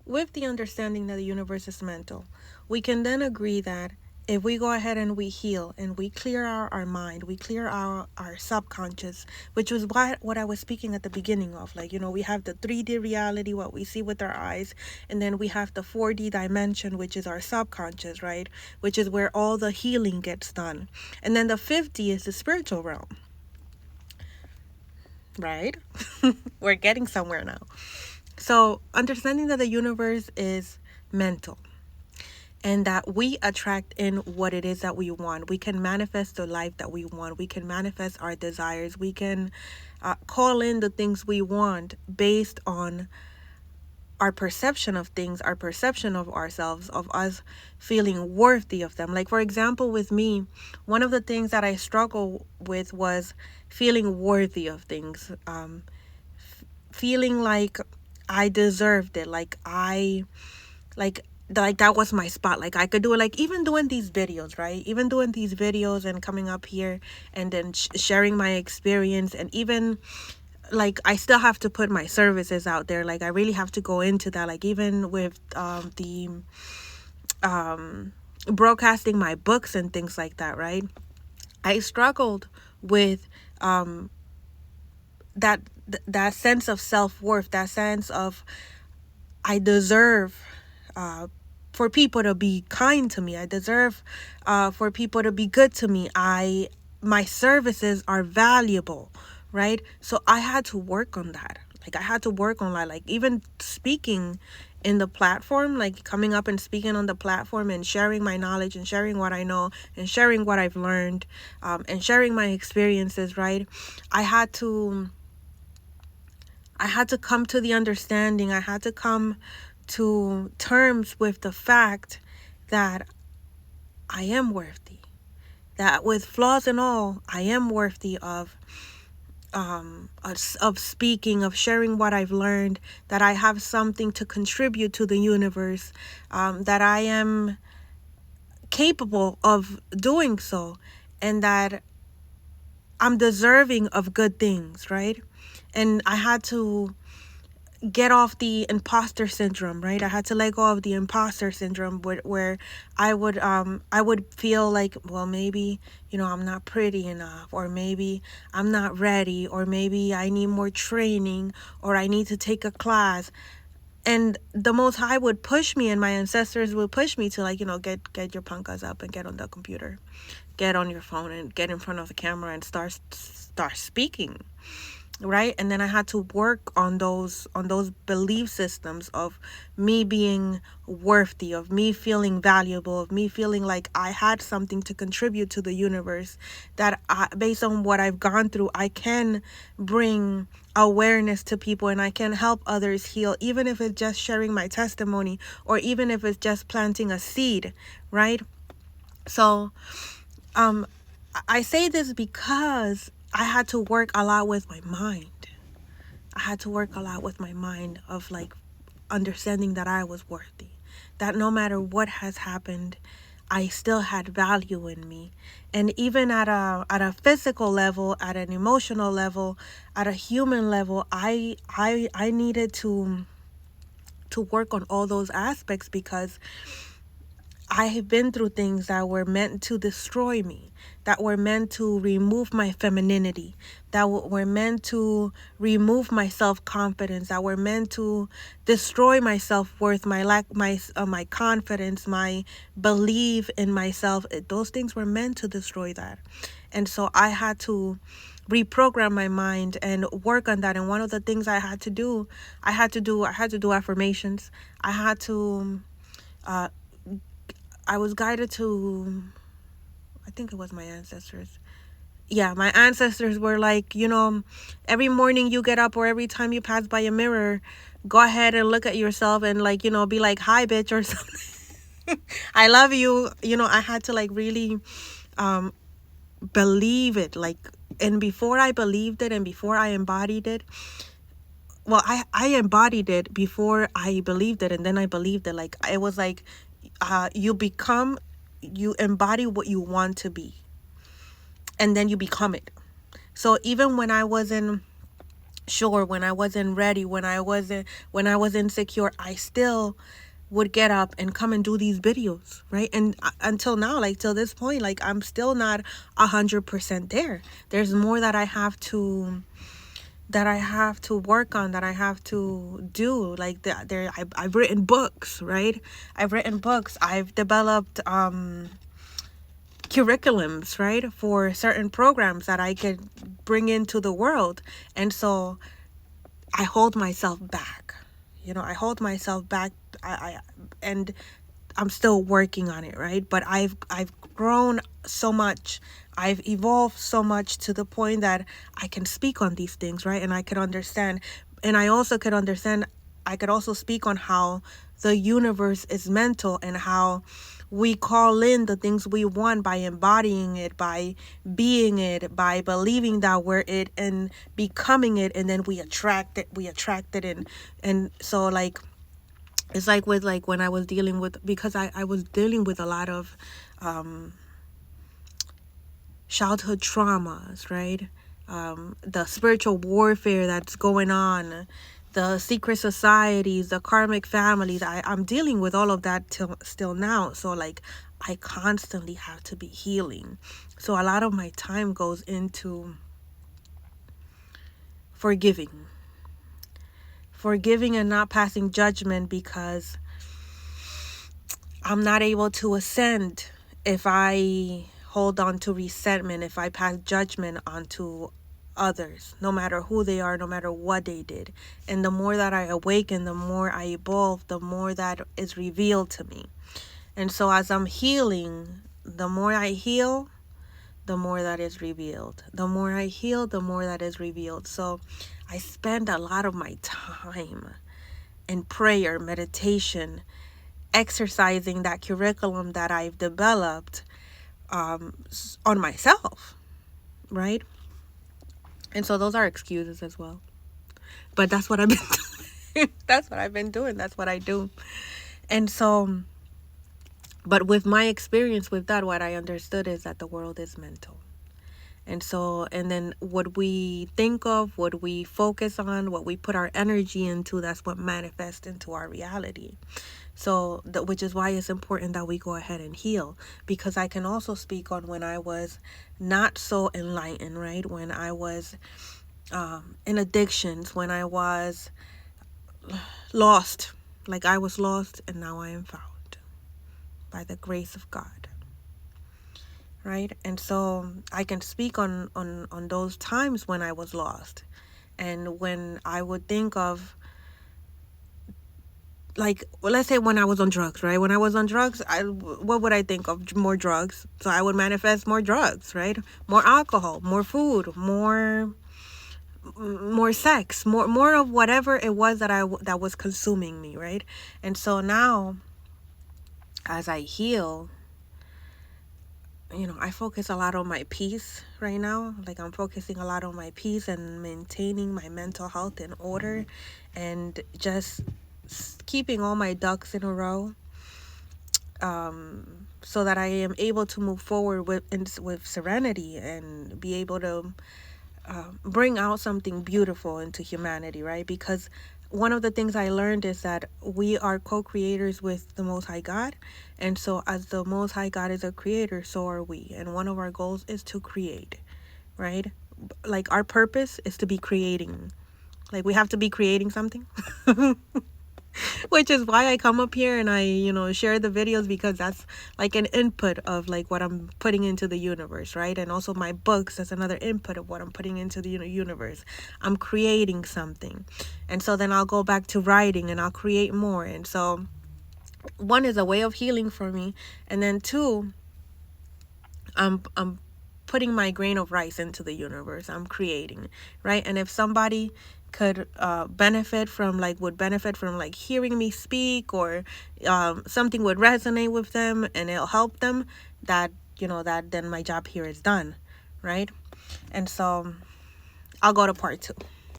with the understanding that the universe is mental, we can then agree that if we go ahead and we heal and we clear our mind, we clear our subconscious, which was what I was speaking at the beginning of. Like, we have the 3D reality, what we see with our eyes, and then we have the 4D dimension, which is our subconscious, right? Which is where all the healing gets done. And then the 50 is the spiritual realm, right? We're getting somewhere now. So, understanding that the universe is mental and that we attract in what it is that we want. We can manifest the life that we want. We can manifest our desires. We can call in the things we want based on our perception of things, our perception of ourselves, of us feeling worthy of them. Like, for example, with me, one of the things that I struggle with was feeling worthy of things, feeling like I deserved it, like that was my spot. Like, I could do it, like even doing these videos, right? Even doing these videos and coming up here and then sharing my experience, and even like I still have to put my services out there. Like, I really have to go into that. Like, even with the broadcasting my books and things like that, right? I struggled with that sense of self-worth, that sense of I deserve for people to be kind to me. I deserve for people to be good to me. My services are valuable, right? So I had to work on that. Like, I had to work on that. Like, even speaking in the platform, like coming up and speaking on the platform and sharing my knowledge and sharing what I know and sharing what I've learned, and sharing my experiences, right? I had to come to the understanding. I had to come to terms with the fact that I am worthy. That with flaws and all, I am worthy of speaking, of sharing what I've learned, that I have something to contribute to the universe, that I am capable of doing so, and that I'm deserving of good things, right? And I had to get off the imposter syndrome, right? I had to let go of the imposter syndrome where I would feel like, well, maybe, I'm not pretty enough, or maybe I'm not ready, or maybe I need more training, or I need to take a class. And the Most High would push me, and my ancestors would push me to, like, get your punkas up and get on the computer, get on your phone and get in front of the camera and start speaking, right? And then I had to work on those belief systems of me being worthy, of me feeling valuable, of me feeling like I had something to contribute to the universe, that based on what I've gone through, I can bring awareness to people and I can help others heal, even if it's just sharing my testimony, or even if it's just planting a seed, right? So I say this because I had to work a lot with my mind. I had to work a lot with my mind of, like, understanding that I was worthy, that no matter what has happened, I still had value in me. And even at a physical level, at an emotional level, at a human level, I needed to work on all those aspects, because I have been through things that were meant to destroy me, that were meant to remove my femininity, that were meant to remove my self-confidence, that were meant to destroy my self-worth, my confidence, my belief in myself. Those things were meant to destroy that. And so I had to reprogram my mind and work on that. And one of the things I had to do affirmations. I was guided to, I think it was my ancestors. Yeah, my ancestors were like, every morning you get up, or every time you pass by a mirror, go ahead and look at yourself and, like, be like, hi, bitch, or something. I love you. I had to, like, really believe it. Like, and before I believed it and before I embodied it, well, I embodied it before I believed it, and then I believed it. Like, it was like, you embody what you want to be, and then you become it. So even when I was in Sure, when I wasn't ready, when I was insecure, I still would get up and come and do these videos, right? And until now, like till this point, like I'm still not 100% there. There's more that I have to work on, that I have to do. Like I've written books, right? I've written books. I've developed curriculums, right, for certain programs that I could bring into the world. And so I hold myself back. I hold myself back. And I'm still working on it, right? But I've grown so much. I've evolved so much to the point that I can speak on these things, right? And I could understand. And I could also speak on how the universe is mental, and how we call in the things we want by embodying it, by being it, by believing that we're it and becoming it, and then we attract it. And so, like, it's like with, like, when I was dealing with, because I was dealing with a lot of childhood traumas, right? The spiritual warfare that's going on, the secret societies, the karmic families. I'm dealing with all of that still now. So, like, I constantly have to be healing. So a lot of my time goes into forgiving. Forgiving and not passing judgment, because I'm not able to ascend if I hold on to resentment, if I pass judgment onto others, no matter who they are, no matter what they did. And the more that I awaken, the more I evolve, the more that is revealed to me. And so as I'm healing, the more I heal, the more that is revealed. The more I heal, the more that is revealed. So I spend a lot of my time in prayer, meditation, exercising that curriculum that I've developed on myself, right? And so those are excuses as well. But that's what I've been doing. That's what I've been doing. That's what I do. And so, but with my experience with that, what I understood is that the world is mental. And so, and then what we think of, what we focus on, what we put our energy into, that's what manifests into our reality. So, which is why it's important that we go ahead and heal. Because I can also speak on when I was not so enlightened, right? When I was in addictions, when I was lost, like I was lost, and now I am found by the grace of God. Right? And so I can speak on those times when I was lost, and when I would think of, like, well, let's say when I was on drugs, right? When I was on drugs, what would I think of? More drugs. So I would manifest more drugs, right? More alcohol, more food, more sex, more of whatever it was that was consuming me, right? And so now, as I heal, I focus a lot on my peace right now. Like, I'm focusing a lot on my peace and maintaining my mental health in order, and just keeping all my ducks in a row, so that I am able to move forward with serenity, and be able to bring out something beautiful into humanity, right? Because one of the things I learned is that we are co-creators with the Most High God. And so as the Most High God is a creator, so are we. And one of our goals is to create, right? Like, our purpose is to be creating. Like, we have to be creating something. Which is why I come up here and I, share the videos, because that's like an input of like what I'm putting into the universe, right? And also my books, that's another input of what I'm putting into the universe. I'm creating something. And so then I'll go back to writing and I'll create more. And so one is a way of healing for me. And then two, I'm putting my grain of rice into the universe. I'm creating, right? And if somebody could benefit from like hearing me speak, or something would resonate with them and it'll help them, that then my job here is done, right? And so I'll go to part 2.